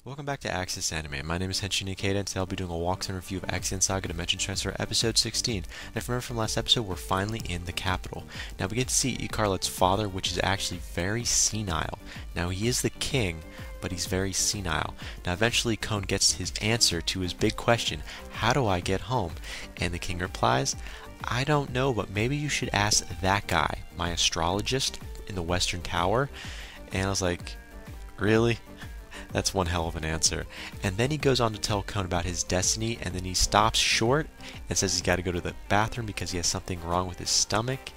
Welcome back to Axis Anime. My name is Henshin Ikeda, and today I'll be doing a walkthrough review of Ixion Saga Dimension Transfer Episode 16. And if you remember from last episode, we're finally in the capital. Now we get to see Icarlet's father, which is actually very senile. Now he is the king, but he's very senile. Now eventually Kon gets his answer to his big question, how do I get home? And the king replies, I don't know, but maybe you should ask that guy, my astrologist in the Western Tower. And I was like, really? That's one hell of an answer. And then he goes on to tell Kon about his destiny, and then he stops short and says he's got to go to the bathroom because he has something wrong with his stomach.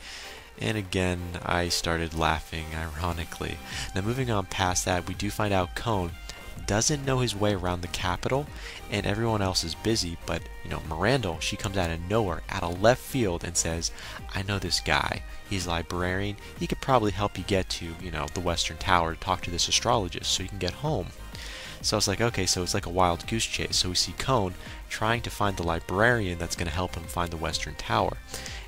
And again, I started laughing ironically. Now moving on past that, we do find out Kon doesn't know his way around the capital, and everyone else is busy, but Miranda, she comes out of nowhere, out of left field, and says, I know this guy. He's a librarian. He could probably help you get to, the Western Tower to talk to this astrologist so you can get home. So I was like, okay, so it's like a wild goose chase. So we see Kon trying to find the librarian that's going to help him find the Western Tower.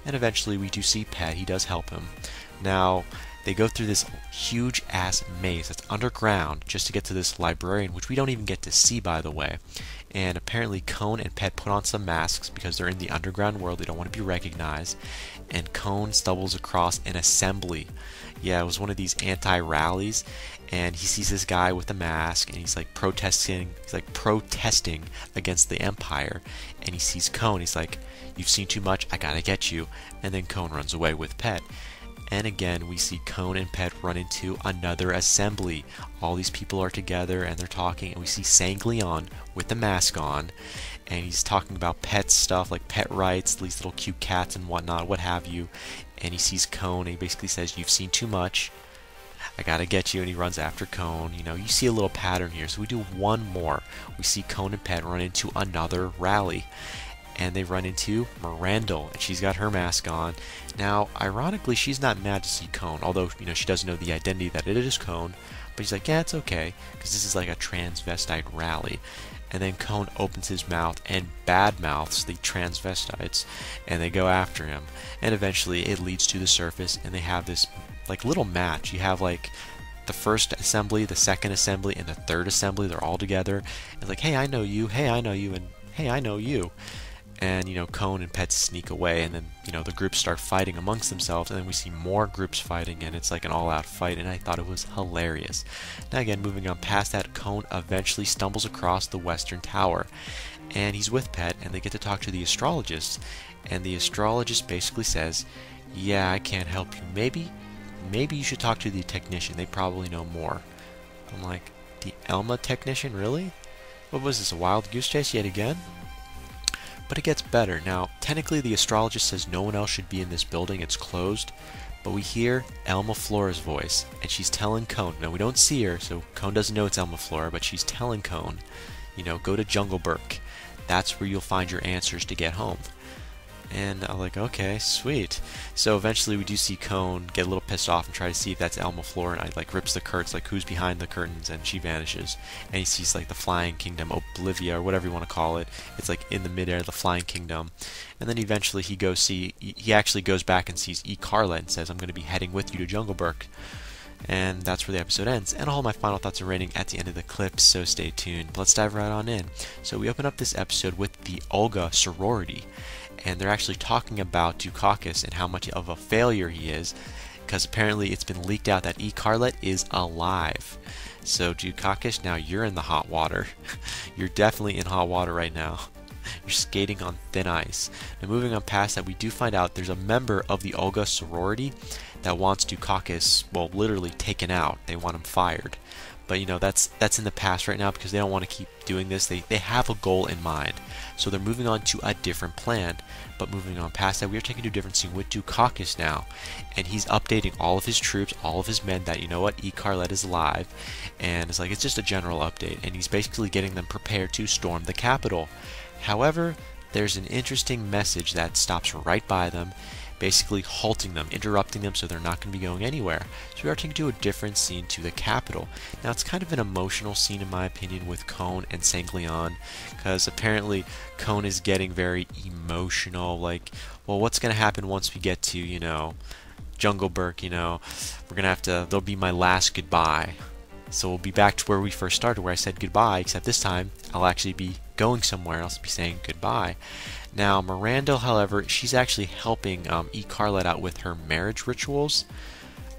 And eventually we do see Pet. He does help him. Now, they go through this huge ass maze that's underground just to get to this librarian, which we don't even get to see, by the way. And apparently Kon and Pet put on some masks because they're in the underground world. They don't want to be recognized. And Kon stumbles across an assembly. Yeah, it was one of these anti-rallies, and he sees this guy with a mask, and he's like protesting against the Empire. And he sees Kon. He's like, you've seen too much, I gotta get you. And then Kon runs away with Pet. And again, we see Kon and Pet run into another assembly. All these people are together and they're talking, and we see Sanglion with the mask on, and he's talking about pet stuff, like pet rights, these little cute cats and whatnot, what have you. And he sees Kon, and he basically says, you've seen too much, I gotta get you, and he runs after Kon. You see a little pattern here, so we do one more. We see Kon and Pet run into another rally, and they run into Miranda, and she's got her mask on. Now, ironically, she's not mad to see Kon, although, she doesn't know the identity that it is Kon, but she's like, yeah, it's okay, because this is like a transvestite rally. And then Kon opens his mouth and badmouths the transvestites, and they go after him. And eventually, it leads to the surface, and they have this, like, little match. You have, like, the first assembly, the second assembly, and the third assembly. They're all together. And like, hey, I know you, hey, I know you, and hey, I know you. And, Kon and Pet sneak away, and then, the groups start fighting amongst themselves, and then we see more groups fighting, and it's like an all-out fight, and I thought it was hilarious. Now again, moving on past that, Kon eventually stumbles across the Western Tower, and he's with Pet, and they get to talk to the astrologist, and the astrologist basically says, yeah, I can't help you. Maybe you should talk to the technician. They probably know more. I'm like, the Elma technician, really? What was this, a wild goose chase yet again? But it gets better. Now, technically the astrologist says no one else should be in this building, it's closed, but we hear Elma Flora's voice, and she's telling Kon, now we don't see her, so Kon doesn't know it's Elma Flora, but she's telling Kon, go to Jungleburg. That's where you'll find your answers to get home. And I'm like, okay, sweet. So eventually we do see Kon get a little pissed off and try to see if that's Elma Flora, and I like rips the curtains, like who's behind the curtains, and she vanishes. And he sees like the Flying Kingdom, Oblivia, or whatever you want to call it. It's like in the midair, the Flying Kingdom. And then eventually he actually goes back and sees Icarlet and says, I'm going to be heading with you to Jungleburg. And that's where the episode ends. And all my final thoughts are raining at the end of the clip, so stay tuned. But let's dive right on in. So we open up this episode with the Olga sorority, and they're actually talking about Dukakis and how much of a failure he is, because apparently it's been leaked out that Icarlet is alive. So Dukakis, now you're in the hot water. You're definitely in hot water right now. You're skating on thin ice. Now moving on past that, we do find out there's a member of the Olga sorority that wants Dukakis, well, literally taken out. They want him fired. But that's in the past right now because they don't want to keep doing this. They have a goal in mind. So they're moving on to a different plan. But moving on past that, we are taking to a different scene with Dukakis now. And he's updating all of his troops, all of his men that, Icarlet is alive. And it's like, it's just a general update. And he's basically getting them prepared to storm the capital. However, there's an interesting message that stops right by them, basically halting them, interrupting them, so they're not going to be going anywhere. So we are taking to a different scene to the capital. Now it's kind of an emotional scene in my opinion with Kon and Sanglion, because apparently Kon is getting very emotional, like, well, what's going to happen once we get to, Jungleburg, we're going to have to, there'll be my last goodbye. So we'll be back to where we first started, where I said goodbye, except this time I'll actually be going somewhere else, be saying goodbye. Now, Miranda, however, she's actually helping Scarlet out with her marriage rituals.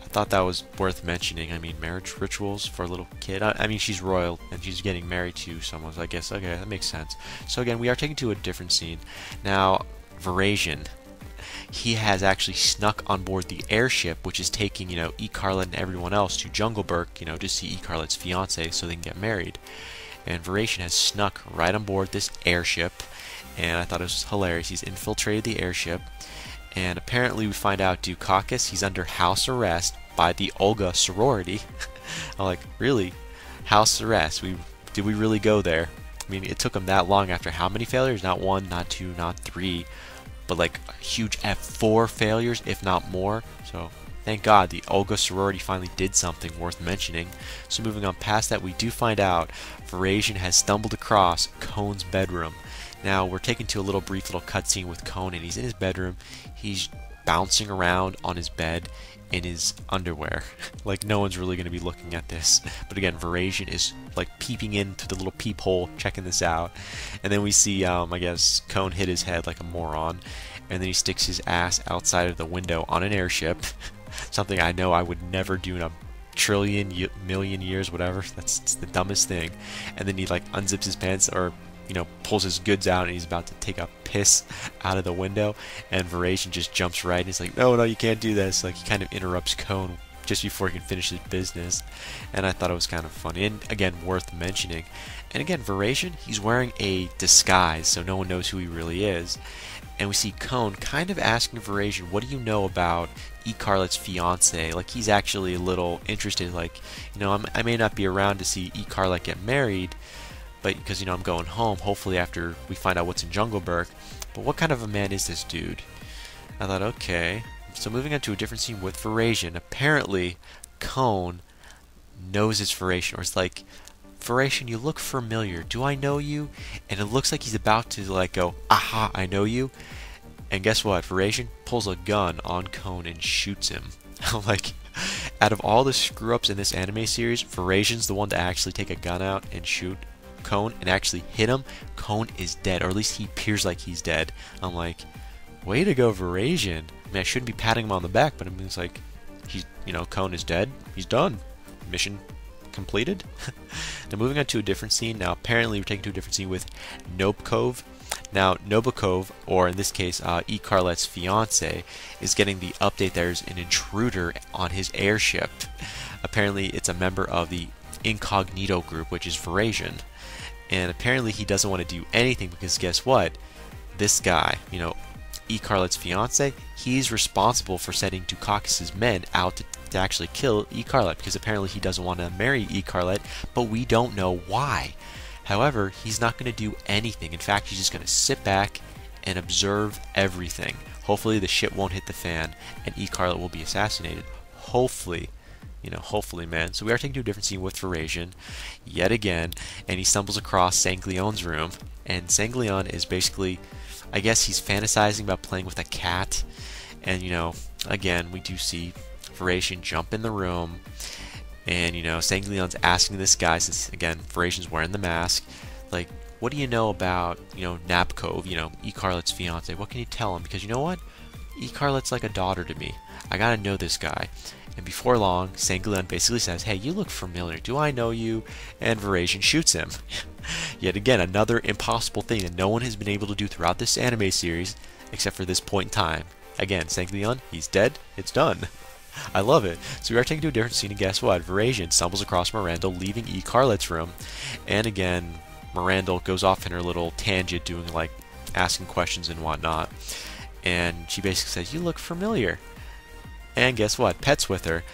I thought that was worth mentioning. I mean, marriage rituals for a little kid. I mean, she's royal, and she's getting married to someone, so I guess, okay, that makes sense. So again, we are taken to a different scene. Now, Verasian, he has actually snuck on board the airship, which is taking, Scarlet and everyone else to Jungleburg, to see Scarlet's fiance so they can get married. And Verasian has snuck right on board this airship, and I thought it was hilarious. He's infiltrated the airship, and apparently we find out Dukakis, he's under house arrest by the Olga sorority. I'm like, really? House arrest? Did we really go there? I mean, it took him that long after how many failures? Not one, not two, not three, but like a huge F4 failures, if not more. So thank God the Olga sorority finally did something worth mentioning. So moving on past that, we do find out Verasian has stumbled across Kone's bedroom. Now we're taken to a little brief little cutscene with Kone, and he's in his bedroom. He's bouncing around on his bed in his underwear. Like, no one's really going to be looking at this. But again, Verasian is like peeping into the little peephole, checking this out. And then we see, I guess, Kone hit his head like a moron. And then he sticks his ass outside of the window on an airship. Something I know I would never do in a trillion, million years, whatever. It's the dumbest thing. And then he like unzips his pants, or pulls his goods out, and he's about to take a piss out of the window, and Verasian just jumps right, and he's like, no, you can't do this. Like, he kind of interrupts Kone just before he can finish his business, and I thought it was kind of funny, and again, worth mentioning. And again, Verasian, he's wearing a disguise, so no one knows who he really is, and we see Kone kind of asking Verasian, what do you know about Scarlet's fiance? Like, he's actually a little interested, like, I may not be around to see Scarlet get married, but because I'm going home, hopefully after we find out what's in Jungleburg. But what kind of a man is this dude? I thought, okay. So moving on to a different scene with Verasian. Apparently, Kone knows it's Verasian, or it's like, Verasian, you look familiar. Do I know you? And it looks like he's about to like go, aha, I know you. And guess what? Verasian pulls a gun on Kone and shoots him. Like, out of all the screw-ups in this anime series, Verasian's the one to actually take a gun out and shoot Kone and actually hit him. Kone is dead, or at least he appears like he's dead. I'm like, way to go, Verasian. I mean, I shouldn't be patting him on the back, but I mean, it's like, Kone is dead. He's done. Mission completed. Now moving on to a different scene. Now apparently we're taken to a different scene with Nobukov. Now Nobukov, or in this case Scarlet's fiance, is getting the update there's an intruder on his airship. Apparently it's a member of the Incognito group, which is Verasian. And apparently he doesn't want to do anything because guess what? This guy, Scarlet's fiance, he's responsible for setting Dukakis' men out to actually kill Scarlet, because apparently he doesn't want to marry Scarlet, but we don't know why. However, he's not going to do anything. In fact, he's just going to sit back and observe everything. Hopefully the shit won't hit the fan and Scarlet will be assassinated. Hopefully. Hopefully, man. So we are taken to a different scene with Verasian yet again, and he stumbles across Sanglian's room, and Sanglian is basically, I guess he's fantasizing about playing with a cat, and again, we do see Verasian jump in the room, and Sanglian's asking this guy, since again, Verasian's wearing the mask, like, what do you know about, Nabokov, Scarlet's fiance? What can you tell him? Because you know what? Scarlet's like a daughter to me. I gotta know this guy. And before long, Sanglian basically says, hey, you look familiar. Do I know you? And Verasian shoots him. Yet again, another impossible thing that no one has been able to do throughout this anime series, except for this point in time. Again, Sanglian, he's dead. It's done. I love it. So we are taken to a different scene, and guess what? Verasian stumbles across Miranda leaving Scarlet's room. And again, Miranda goes off in her little tangent, doing like asking questions and whatnot. And she basically says, you look familiar. And guess what? Pet's with her.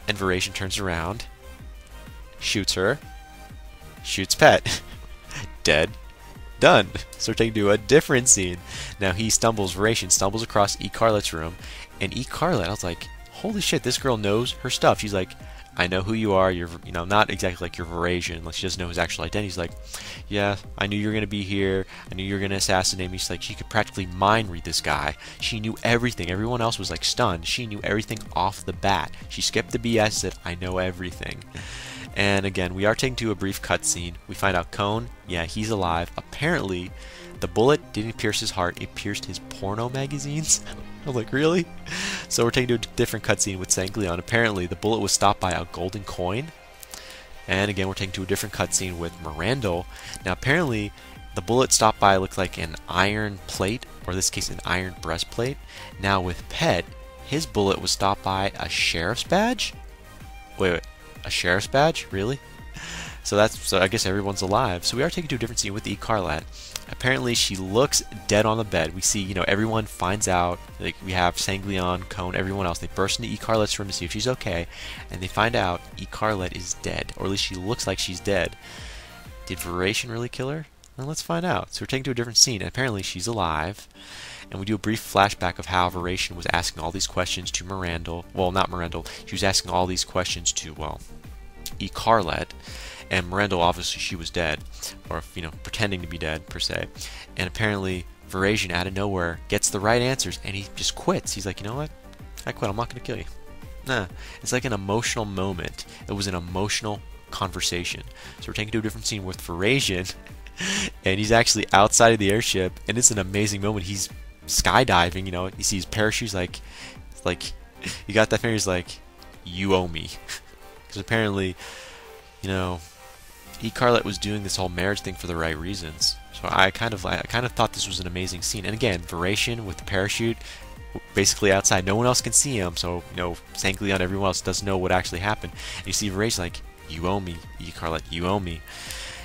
And Verasian turns around, shoots her, shoots Pet. Dead. Done. So we're taken to a different scene. Now Verasian stumbles across Scarlet's room, and Scarlet, I was like, holy shit, this girl knows her stuff. She's like, I know who you are. You're, not exactly like you're Verasian. Like, she doesn't know his actual identity. She's like, yeah, I knew you were going to be here. I knew you were going to assassinate me. She's like, she could practically mind read this guy. She knew everything. Everyone else was like stunned. She knew everything off the bat. She skipped the BS and said, I know everything. And again, we are taken to a brief cutscene. We find out Cone, yeah, he's alive. Apparently, the bullet didn't pierce his heart, it pierced his porno magazines. I'm like, really? So we're taken to a different cutscene with Sanglion. Apparently, the bullet was stopped by a golden coin. And again, we're taken to a different cutscene with Mirandol. Now, apparently, the bullet stopped by looked like an iron plate, or in this case, an iron breastplate. Now, with Pet, his bullet was stopped by a sheriff's badge? Wait, a sheriff's badge? Really? So I guess everyone's alive. So we are taken to a different scene with Icarlet. Apparently, she looks dead on the bed. We see, everyone finds out. Like, we have Sanglion, Cone, everyone else. They burst into Icarlet's room to see if she's okay, and they find out Icarlet is dead, or at least she looks like she's dead. Did Varation really kill her? Well, let's find out. So we're taken to a different scene, and apparently she's alive. And we do a brief flashback of how Varation was asking all these questions to Mirandol. Well, not Mirandol. She was asking all these questions to, Icarlet. And Mirandol, obviously, she was dead. Or, pretending to be dead, per se. And apparently, Varation, out of nowhere, gets the right answers, and he just quits. He's like, you know what? I quit. I'm not going to kill you. Nah. It's like an emotional moment. It was an emotional conversation. So we're taken to a different scene with Varation. And he's actually outside of the airship, and it's an amazing moment. He's skydiving, he sees parachutes, like he got that finger, he's like, you owe me. Because apparently, Icarlet was doing this whole marriage thing for the right reasons. So I kind of thought this was an amazing scene. And again, Varation with the parachute, basically outside, no one else can see him, so Sanglion, everyone else doesn't know what actually happened. And you see Varation like, you owe me, Icarlet, you owe me.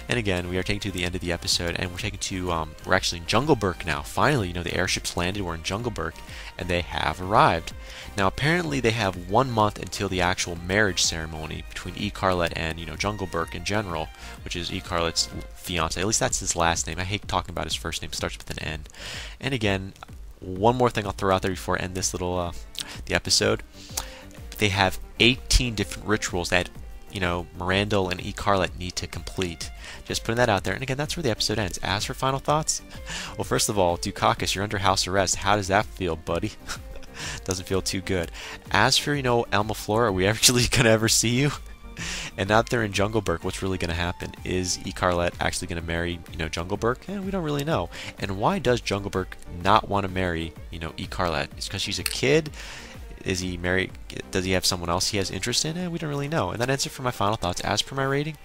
And again, we are taken to the end of the episode, and we're taken to, we're actually in Jungleburg now. Finally, the airships landed, we're in Jungleburg, and they have arrived. Now, apparently they have 1 month until the actual marriage ceremony between Icarlet and, Jungleburg in general, which is Icarlet's fiance. At least that's his last name. I hate talking about his first name. It starts with an N. And again, one more thing I'll throw out there before I end this little, the episode. They have 18 different rituals that Mirandol and Icarlet need to complete. Just putting that out there. And again, that's where the episode ends. As for final thoughts, well, first of all, Dukakis, you're under house arrest. How does that feel, buddy? Doesn't feel too good. As for, Elma Flora, are we actually going to ever see you? And now that they're in Jungleburg, what's really going to happen? Is Icarlet actually going to marry, Jungleburg? We don't really know. And why does Jungleburg not want to marry, Icarlet? It's because she's a kid? Is he married? Does he have someone else he has interest in? We don't really know. And that ends it for my final thoughts. As per my rating,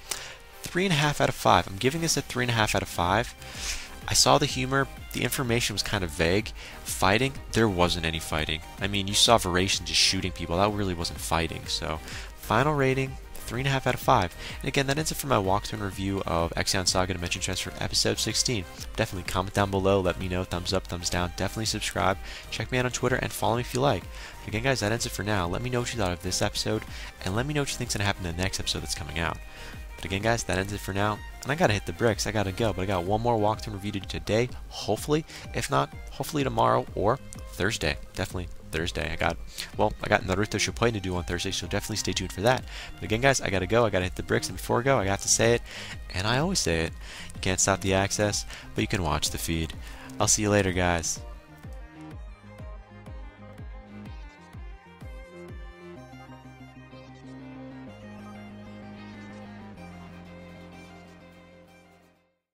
3.5 out of 5. I'm giving this a 3.5 out of 5. I saw the humor. The information was kind of vague. Fighting, there wasn't any fighting. I mean, you saw Varation just shooting people. That really wasn't fighting. So, final rating, 3.5 out of 5. And again, that ends it for my walkthrough and review of Ixion Saga Dimension Transfer Episode 16. Definitely comment down below, let me know, thumbs up, thumbs down. Definitely subscribe. Check me out on Twitter and follow me if you like. But again, guys, that ends it for now. Let me know what you thought of this episode, and let me know what you think's gonna happen in the next episode that's coming out. But again, guys, that ends it for now. And I gotta hit the bricks. I gotta go. But I got one more walkthrough and review to do today, hopefully. If not, hopefully tomorrow or Thursday. Definitely Thursday. I got Naruto Shippuden to do on Thursday, so definitely stay tuned for that. But again, guys, I gotta go. I gotta hit the bricks. And before I go, I got to say it, and I always say it. You can't stop the access, but you can watch the feed. I'll see you later, guys.